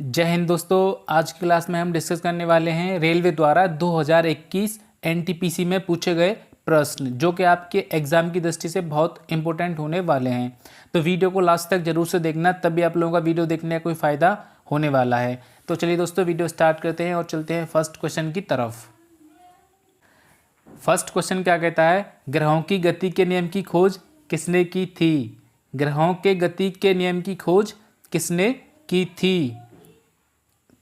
जय हिंद दोस्तों। आज की क्लास में हम डिस्कस करने वाले हैं रेलवे द्वारा 2021 एनटीपीसी में पूछे गए प्रश्न, जो कि आपके एग्जाम की दृष्टि से बहुत इंपॉर्टेंट होने वाले हैं। तो वीडियो को लास्ट तक जरूर से देखना, तभी आप लोगों का वीडियो देखने का कोई फ़ायदा होने वाला है। तो चलिए दोस्तों, वीडियो स्टार्ट करते हैं और चलते हैं फर्स्ट क्वेश्चन की तरफ। फर्स्ट क्वेश्चन क्या कहता है? ग्रहों की गति के नियम की खोज किसने की थी? ग्रहों के गति के नियम की खोज किसने की थी?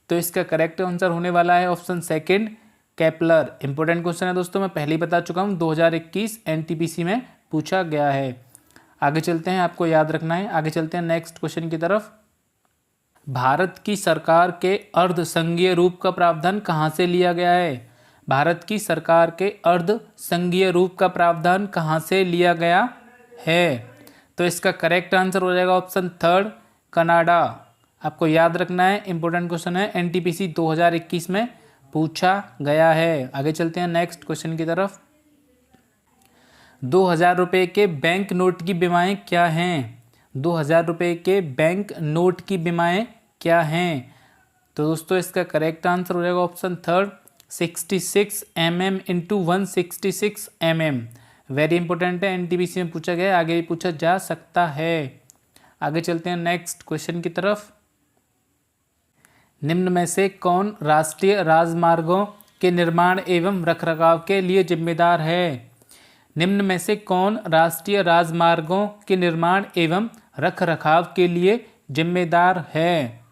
तो इसका करेक्ट आंसर होने वाला है option second, Kepler. Important question है दोस्तों, मैं पहले ही बता चुका हूँ, 2021 एनटीपीसी में पूछा गया है। आगे चलते हैं, आपको याद रखना है। आगे चलते हैं नेक्स्ट क्वेश्चन की तरफ। भारत की सरकार के अर्ध संघीय रूप का प्रावधान कहाँ से लिया गया है? भारत की सरकार के अर्ध संघीय रूप का प्रावधान कहाँ से लिया गया है? तो इसका करेक्ट आंसर हो जाएगा ऑप्शन थर्ड, कनाडा। आपको याद रखना है, इंपॉर्टेंट क्वेश्चन है, एनटीपीसी 2021 में पूछा गया है। आगे चलते हैं नेक्स्ट क्वेश्चन की तरफ। 2000 रुपये के बैंक नोट की बीमाएं क्या हैं? 2000 रुपये के बैंक नोट की बीमाएं क्या हैं? तो दोस्तों इसका करेक्ट आंसर हो जाएगा option third, 66 mm into 166 mm। Very important है, एनटीपीसी में पूछा गया है, आगे भी पूछा जा सकता है। आगे चलते हैं नेक्स्ट क्वेश्चन की तरफ। निम्न में से कौन राष्ट्रीय राजमार्गों के निर्माण एवं रखरखाव के लिए जिम्मेदार है? निम्न में से कौन राष्ट्रीय राजमार्गों के निर्माण एवं रखरखाव के लिए जिम्मेदार है?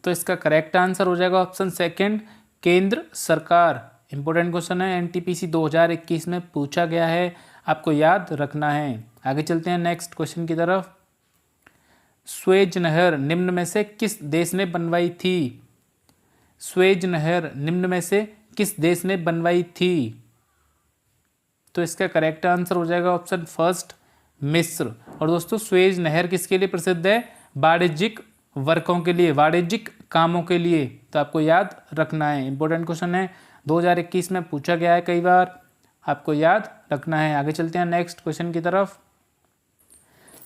तो इसका करेक्ट आंसर हो जाएगा ऑप्शन सेकंड, केंद्र सरकार। इंपॉर्टेंट क्वेश्चन है, एनटीपीसी 2021 में पूछा गया है, आपको याद रखना है। आगे चलते हैं नेक्स्ट क्वेश्चन की तरफ। स्वेज नहर निम्न में से किस देश ने बनवाई थी? स्वेज नहर निम्न में से किस देश ने बनवाई थी? तो इसका करेक्ट आंसर हो जाएगा ऑप्शन फर्स्ट, मिस्र। और दोस्तों स्वेज नहर किसके लिए प्रसिद्ध है? वाणिज्यिक वर्कों के लिए, वाणिज्यिक कामों के लिए। तो आपको याद रखना है, इंपॉर्टेंट क्वेश्चन है, 2021 में पूछा गया है कई बार, आपको याद रखना है। आगे चलते हैं नेक्स्ट क्वेश्चन की तरफ।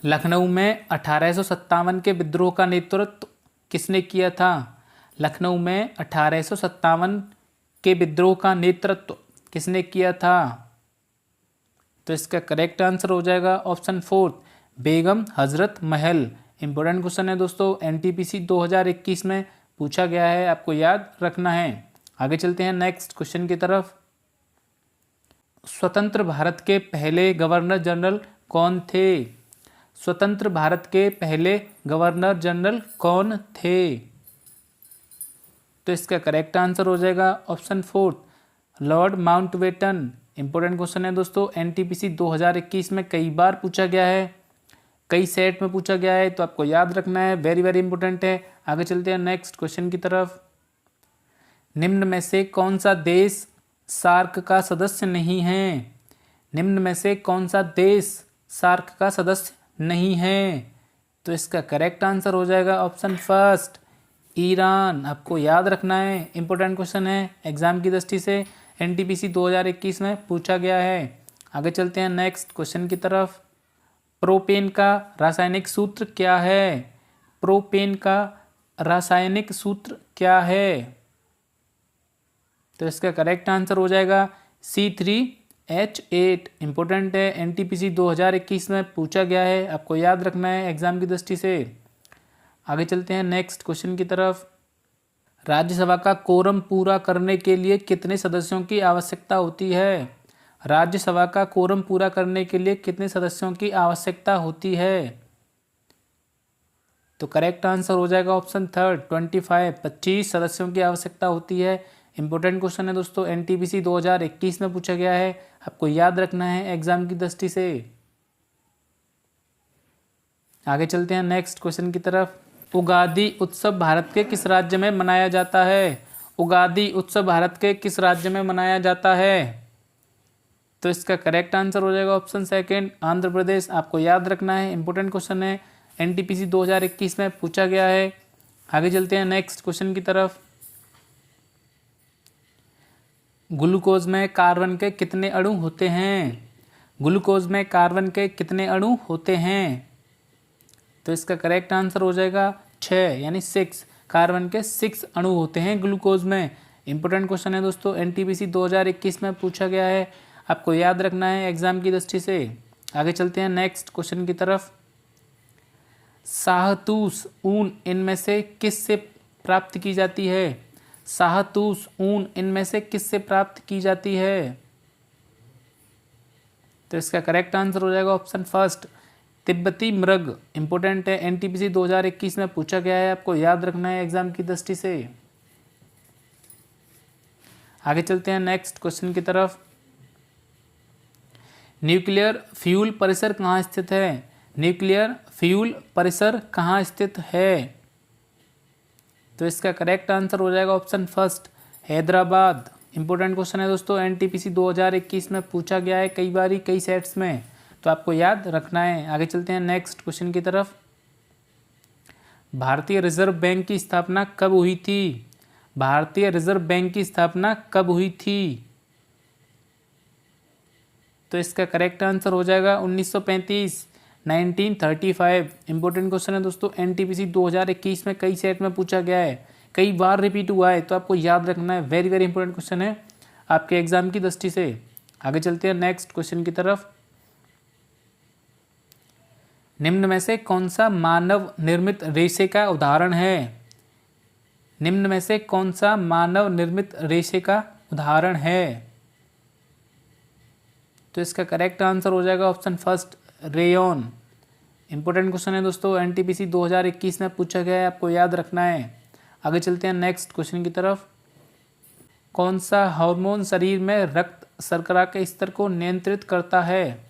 लखनऊ में 1857 के विद्रोह का नेतृत्व किसने किया था? लखनऊ में 1857 के विद्रोह का नेतृत्व किसने किया था? तो इसका करेक्ट आंसर हो जाएगा option fourth, Begum Hazrat Mahal. Important question है दोस्तों, एनटीपीसी 2021 में पूछा गया है, आपको याद रखना है। आगे चलते हैं नेक्स्ट क्वेश्चन की तरफ। स्वतंत्र भारत के पहले गवर्नर जनरल कौन थे? स्वतंत्र भारत के पहले गवर्नर जनरल कौन थे? तो इसका करेक्ट आंसर हो जाएगा option fourth, Lord Mountbatten. Important question है दोस्तों, एनटीपीसी 2021 में कई बार पूछा गया है, कई सेट में पूछा गया है, तो आपको याद रखना है, वेरी वेरी इंपॉर्टेंट है। आगे चलते हैं नेक्स्ट क्वेश्चन की तरफ। निम्न में से कौन सा देश सार्क का सदस्य नहीं है? निम्न में से कौन सा देश सार्क का सदस्य नहीं है? तो इसका करेक्ट आंसर हो जाएगा ऑप्शन फर्स्ट, ईरान। आपको याद रखना है, इंपॉर्टेंट क्वेश्चन है, एग्जाम की दृष्टि से एनटीपीसी 2021 में पूछा गया है। आगे चलते हैं नेक्स्ट क्वेश्चन की तरफ। प्रोपेन का रासायनिक सूत्र क्या है? प्रोपेन का रासायनिक सूत्र क्या है? तो इसका करेक्ट आंसर हो जाएगा C3H8। इंपॉर्टेंट है, एनटीपीसी 2021 में पूछा गया है, आपको याद रखना है एग्जाम की दृष्टि से। आगे चलते हैं नेक्स्ट क्वेश्चन की तरफ। राज्यसभा का कोरम पूरा करने के लिए कितने सदस्यों की आवश्यकता होती है? राज्यसभा का कोरम पूरा करने के लिए कितने सदस्यों की आवश्यकता होती है? तो करेक्ट आंसर हो जाएगा ऑप्शन थर्ड, 25 सदस्यों की आवश्यकता होती है। इंपॉर्टेंट क्वेश्चन है दोस्तों, एनटीपीसी 2021 में पूछा गया है, आपको याद रखना है एग्जाम की दृष्टि से। आगे चलते हैं नेक्स्ट क्वेश्चन की तरफ। उगादि उत्सव भारत के किस राज्य में मनाया जाता है? उगादि उत्सव भारत के किस राज्य में मनाया जाता है? तो इसका करेक्ट आंसर हो जाएगा ऑप्शन सेकंड, आंध्र प्रदेश। आपको याद रखना है, इंपॉर्टेंट क्वेश्चन है, एनटीपीसी 2021 में पूछा गया है। आगे चलते हैं नेक्स्ट क्वेश्चन की तरफ। ग्लूकोज में कार्बन के कितने अणु होते हैं? ग्लूकोज में कार्बन के कितने अणु होते हैं? तो इसका करेक्ट आंसर हो जाएगा 6 यानी 6। कार्बन के 6 अणु होते हैं ग्लूकोज में। इंपॉर्टेंट क्वेश्चन है दोस्तों, एनटीपीसी 2021 में पूछा गया है, आपको याद रखना है एग्जाम की दृष्टि से। आगे चलते हैं नेक्स्ट क्वेश्चन की तरफ। शाहतूश ऊन इनमें से किस से प्राप्त की जाती है? शाहतूश ऊन इनमें से किस से प्राप्त की जाती है? तो इसका करेक्ट आंसर हो जाएगा ऑप्शन फर्स्ट, तिब्बती मृग। इंपॉर्टेंट है, एनटीपीसी 2021 में पूछा गया है, आपको याद रखना है एग्जाम की दृष्टि से। आगे चलते हैं नेक्स्ट क्वेश्चन की तरफ। न्यूक्लियर फ्यूल परिसर कहाँ स्थित है? न्यूक्लियर फ्यूल परिसर कहाँ स्थित है? तो इसका करेक्ट आंसर हो जाएगा option first, Hyderabad. Important question है दोस्तों, एनटीपीसी 2021 में पूछा गया है कई बारी कई सेट्स में, तो आपको याद रखना है। आगे चलते हैं नेक्स्ट क्वेश्चन की तरफ। भारतीय रिजर्व बैंक की स्थापना कब हुई थी? भारतीय रिजर्व बैंक की स्थापना कब हुई थी? तो इसका करेक्ट आंसर हो जाएगा 1935, 1935। इंपॉर्टेंट क्वेश्चन है दोस्तों, एनटीपीसी 2021 में कई सेट में पूछा गया है, कई बार रिपीट हुआ है, तो आपको याद रखना है। वेरी वेरी इंपॉर्टेंट क्वेश्चन है आपके एग्जाम की दृष्टि से। आगे चलते हैं नेक्स्ट क्वेश्चन की तरफ। निम्न में से कौन सा मानव निर्मित रेशे का उदाहरण है? निम्न में से कौन सा मानव निर्मित रेशे का उदाहरण है? तो इसका करेक्ट आंसर हो जाएगा option first, rayon. Important question है दोस्तों, एनटीपीसी 2021 में पूछा गया है, आपको याद रखना है। आगे चलते हैं नेक्स्ट क्वेश्चन की तरफ। कौन सा हार्मोन शरीर में रक्त शर्करा के स्तर को नियंत्रित करता है?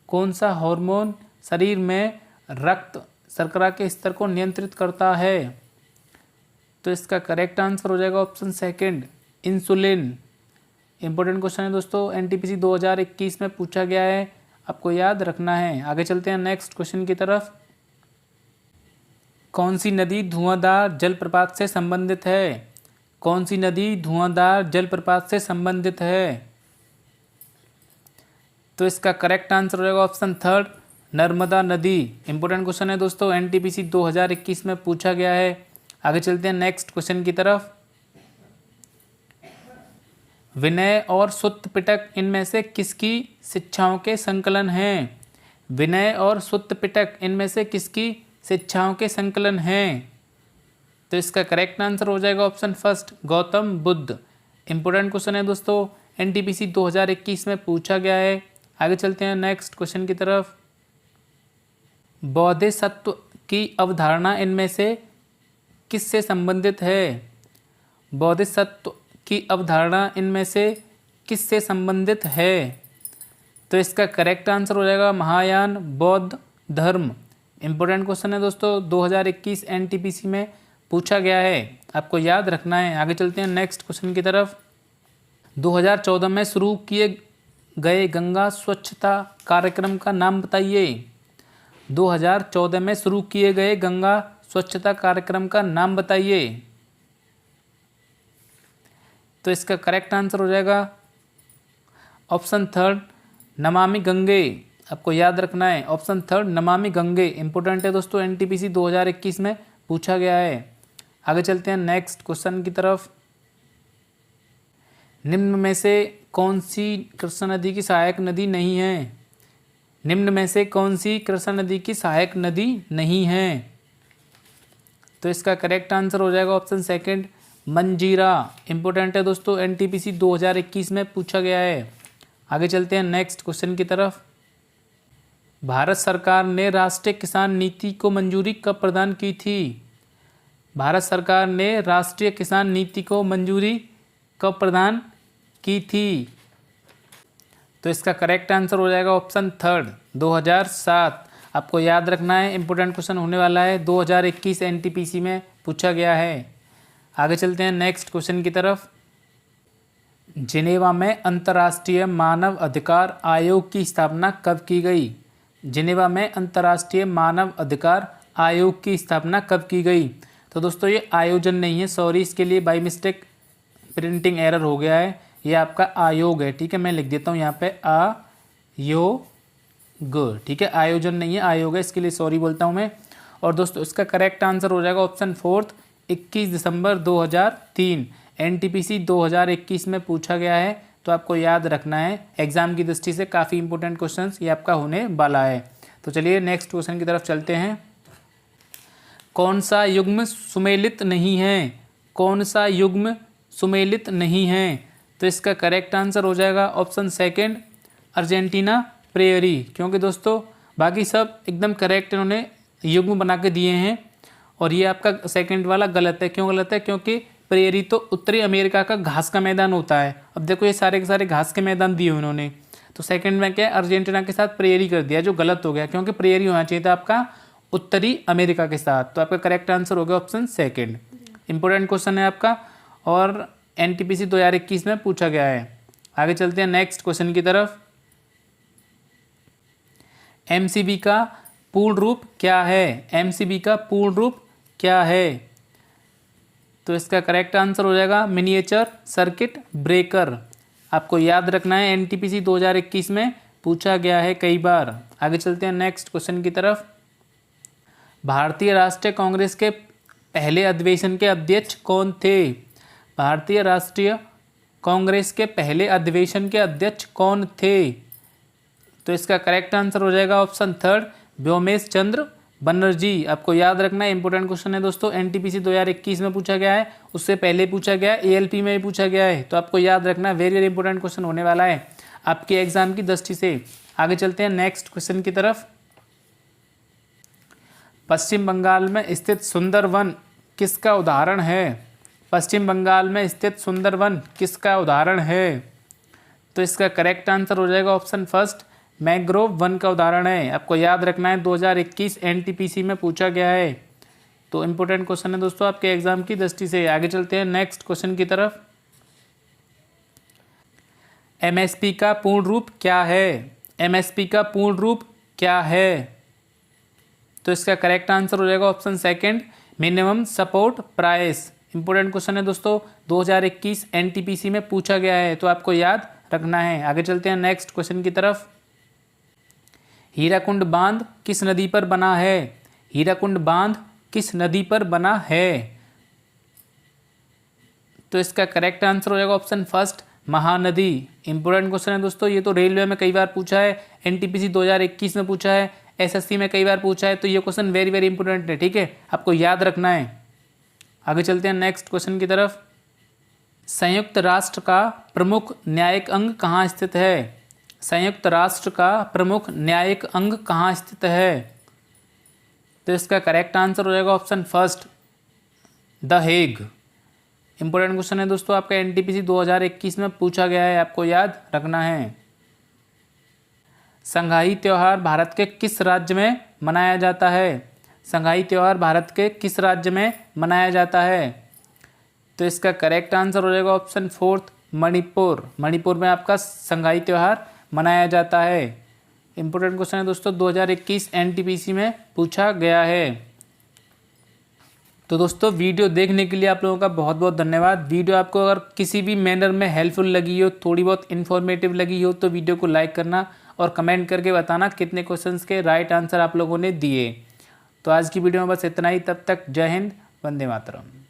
कौन सा हार्मोन शरीर में रक्त शर्करा के स्तर को नियंत्रित करता है? तो इसका करेक्ट आंसर हो जाएगा option second, insulin. Important question है दोस्तों, एनटीपीसी 2021 में पूछा गया है, आपको याद रखना है। आगे चलते हैं नेक्स्ट क्वेश्चन की तरफ। कौन सी नदी धुआंधार जलप्रपात से संबंधित है? कौन सी नदी धुआंधार जलप्रपात से संबंधित है? तो इसका करेक्ट आंसर हो जाएगा ऑप्शन थर्ड, नर्मदा नदी। इंपॉर्टेंट क्वेश्चन है दोस्तों, एनटीपीसी 2021 में पूछा गया है। आगे चलते हैं नेक्स्ट क्वेश्चन की तरफ। विनय और सुत्त पिटक इनमें से किसकी शिक्षाओं के संकलन हैं? विनय और सुत्त पिटक इनमें से किसकी शिक्षाओं के संकलन हैं? तो इसका करेक्ट आंसर हो जाएगा option first, Gautam Buddha. Important question है दोस्तों, एनटीपीसी 2021 में पूछा गया है। आगे चलते हैं नेक्स्ट क्वेश्चन की तरफ। बोधिसत्व की अवधारणा इनमें से किससे संबंधित है? बोधिसत्व की अवधारणा इनमें से किससे संबंधित है? तो इसका करेक्ट आंसर हो जाएगा महायान बौद्ध धर्म। इंपॉर्टेंट क्वेश्चन है दोस्तों, 2021 एनटीपीसी में पूछा गया है, आपको याद रखना है। आगे चलते हैं नेक्स्ट क्वेश्चन की तरफ। 2014 में शुरू किए गए गंगा स्वच्छता कार्यक्रम का नाम बताइए। 2014 में शुरू किए गए गंगा स्वच्छता कार्यक्रम का नाम बताइए। तो इसका करेक्ट आंसर हो जाएगा ऑप्शन थर्ड, नमामि गंगे। आपको याद रखना है option third, Namami Gange. Important है दोस्तों, एनटीपीसी 2021 में पूछा गया है। आगे चलते हैं नेक्स्ट क्वेश्चन की तरफ। निम्न में से कौन सी कृष्णा नदी की सहायक नदी नहीं है? निम्न में से कौन सी कृष्णा नदी की सहायक नदी नहीं है? तो इसका करेक्ट आंसर हो जाएगा ऑप्शन सेकंड, मंजीरा। इंपॉर्टेंट है दोस्तों, एनटीपीसी 2021 में पूछा गया है। आगे चलते हैं नेक्स्ट क्वेश्चन की तरफ। भारत सरकार ने राष्ट्रीय किसान नीति को मंजूरी कब प्रदान की थी? भारत सरकार ने राष्ट्रीय किसान नीति को मंजूरी कब प्रदान की थी? तो इसका करेक्ट आंसर हो जाएगा ऑप्शन थर्ड, 2007। आपको याद रखना है, इंपॉर्टेंट क्वेश्चन होने वाला है, 2021 एनटीपीसी में पूछा गया है। आगे चलते हैं नेक्स्ट क्वेश्चन की तरफ। जिनेवा में अंतर्राष्ट्रीय मानव अधिकार आयोग की स्थापना कब की गई? जिनेवा में अंतर्राष्ट्रीय मानव अधिकार आयोग की स्थापना कब की गई? तो दोस्तों ये आयोजन नहीं है, सॉरी, इसके लिए बाय मिस्टेक प्रिंटिंग एरर हो गया है, ये आपका आयोग है। ठीक है, मैं लिख देता हूँ यहाँ पे आयोग। ठीक है, आयोजन नहीं है, आयोग है, इसके लिए सॉरी बोलता हूँ मैं। और दोस्तों इसका करेक्ट आंसर हो जाएगा ऑप्शन फोर्थ, 21 दिसंबर 2003। एनटीपीसी 2021 में पूछा गया है, तो आपको याद रखना है। एग्जाम की दृष्टि से काफ़ी इंपॉर्टेंट क्वेश्चन ये आपका होने वाला है। तो चलिए नेक्स्ट क्वेश्चन की तरफ चलते हैं। कौन सा युग्म सुमेलित नहीं है? कौन सा युग्म सुमेलित नहीं है? तो इसका करेक्ट आंसर हो जाएगा ऑप्शन सेकंड, अर्जेंटीना प्रेयरी। क्योंकि दोस्तों बाकी सब एकदम करेक्ट इन्होंने युग्म बना के दिए हैं, और ये आपका सेकंड वाला गलत है। क्यों गलत है? क्योंकि प्रेयरी तो उत्तरी अमेरिका का घास का मैदान होता है। अब देखो ये सारे के सारे घास के मैदान दिए उन्होंने, तो सेकंड में क्या अर्जेंटीना के साथ प्रेयरी कर दिया, जो गलत हो गया, क्योंकि प्रेयरी होना चाहिए था आपका उत्तरी अमेरिका के साथ। तो आपका करेक्ट आंसर हो गया ऑप्शन सेकंड। इंपॉर्टेंट क्वेश्चन है आपका, और एनटीपीसी 2021 में पूछा गया है। आगे चलते हैं नेक्स्ट क्वेश्चन की तरफ। एमसीबी का पूर्ण रूप क्या है? एमसीबी का पूर्ण रूप क्या है? तो इसका करेक्ट आंसर हो जाएगा मिनिएचर सर्किट ब्रेकर। आपको याद रखना है, एनटीपीसी 2021 में पूछा गया है कई बार। आगे चलते हैं नेक्स्ट क्वेश्चन की तरफ। भारतीय राष्ट्रीय कांग्रेस के पहले अधिवेशन के अध्यक्ष कौन थे? भारतीय राष्ट्रीय कांग्रेस के पहले अधिवेशन के अध्यक्ष कौन थे? तो इसका करेक्ट आंसर हो जाएगा ऑप्शन थर्ड, व्योमेश चंद्र बनर्जी। आपको याद रखना है, इंपॉर्टेंट क्वेश्चन है दोस्तों। एनटीपीसी 2021 में पूछा गया है, उससे पहले पूछा गया है, एएलपी में भी पूछा गया है। तो आपको याद रखना है, वेरी वेरी इंपॉर्टेंट क्वेश्चन होने वाला है आपके एग्जाम की दृष्टि से। आगे चलते हैं नेक्स्ट क्वेश्चन की तरफ। पश्चिम बंगाल में स्थित सुंदरवन किसका उदाहरण है? पश्चिम बंगाल में स्थित सुंदरवन किसका उदाहरण है? तो इसका करेक्ट आंसर हो जाएगा ऑप्शन फर्स्ट, मैंग्रोव वन का उदाहरण है। आपको याद रखना है, 2021 एनटीपीसी में पूछा गया है। तो इंपॉर्टेंट क्वेश्चन है दोस्तों आपके एग्जाम की दृष्टि से। आगे चलते हैं नेक्स्ट क्वेश्चन की तरफ। एमएसपी का पूर्ण रूप क्या है? एमएसपी का पूर्ण रूप क्या है? तो इसका करेक्ट आंसर हो जाएगा option second, minimum support price. Important question है दोस्तों, 2021 एनटीपीसी में पूछा गया है, तो आपको याद रखना है। आगे चलते हैं नेक्स्ट क्वेश्चन की तरफ। हीराकुंड बांध किस नदी पर बना है? हीराकुंड बांध किस नदी पर बना है? तो इसका करेक्ट आंसर हो जाएगा option first, Mahanadi. Important question है दोस्तों, ये तो रेलवे में कई बार पूछा है, एनटीपीसी 2021 में पूछा है, एसएससी में कई बार पूछा है। तो ये क्वेश्चन वेरी वेरी इंपॉर्टेंट है, ठीक है, आपको याद रखना है। आगे चलते हैं नेक्स्ट क्वेश्चन की तरफ। संयुक्त राष्ट्र का प्रमुख न्यायिक अंग कहाँ स्थित है? संयुक्त राष्ट्र का प्रमुख न्यायिक अंग कहाँ स्थित है? तो इसका करेक्ट आंसर हो जाएगा option first, the Hague. Important question है दोस्तों आपका, एनटीपीसी 2021 में पूछा गया है, आपको याद रखना है। संघाई त्यौहार भारत के किस राज्य में मनाया जाता है? संघाई त्यौहार भारत के किस राज्य में मनाया जाता है? तो इसका करेक्ट आंसर हो जाएगा ऑप्शन फोर्थ, मणिपुर। मणिपुर में आपका संघाई त्यौहार मनाया जाता है। इंपॉर्टेंट क्वेश्चन है दोस्तों, 2021 एनटीपीसी में पूछा गया है। तो दोस्तों वीडियो देखने के लिए आप लोगों का बहुत बहुत धन्यवाद। वीडियो आपको अगर किसी भी मैनर में हेल्पफुल लगी हो, थोड़ी बहुत इन्फॉर्मेटिव लगी हो, तो वीडियो को लाइक करना और कमेंट करके बताना कितने क्वेश्चंस के राइट आंसर आप लोगों ने दिए। तो आज की वीडियो में बस इतना ही। तब तक जय हिंद, वंदे मातरम।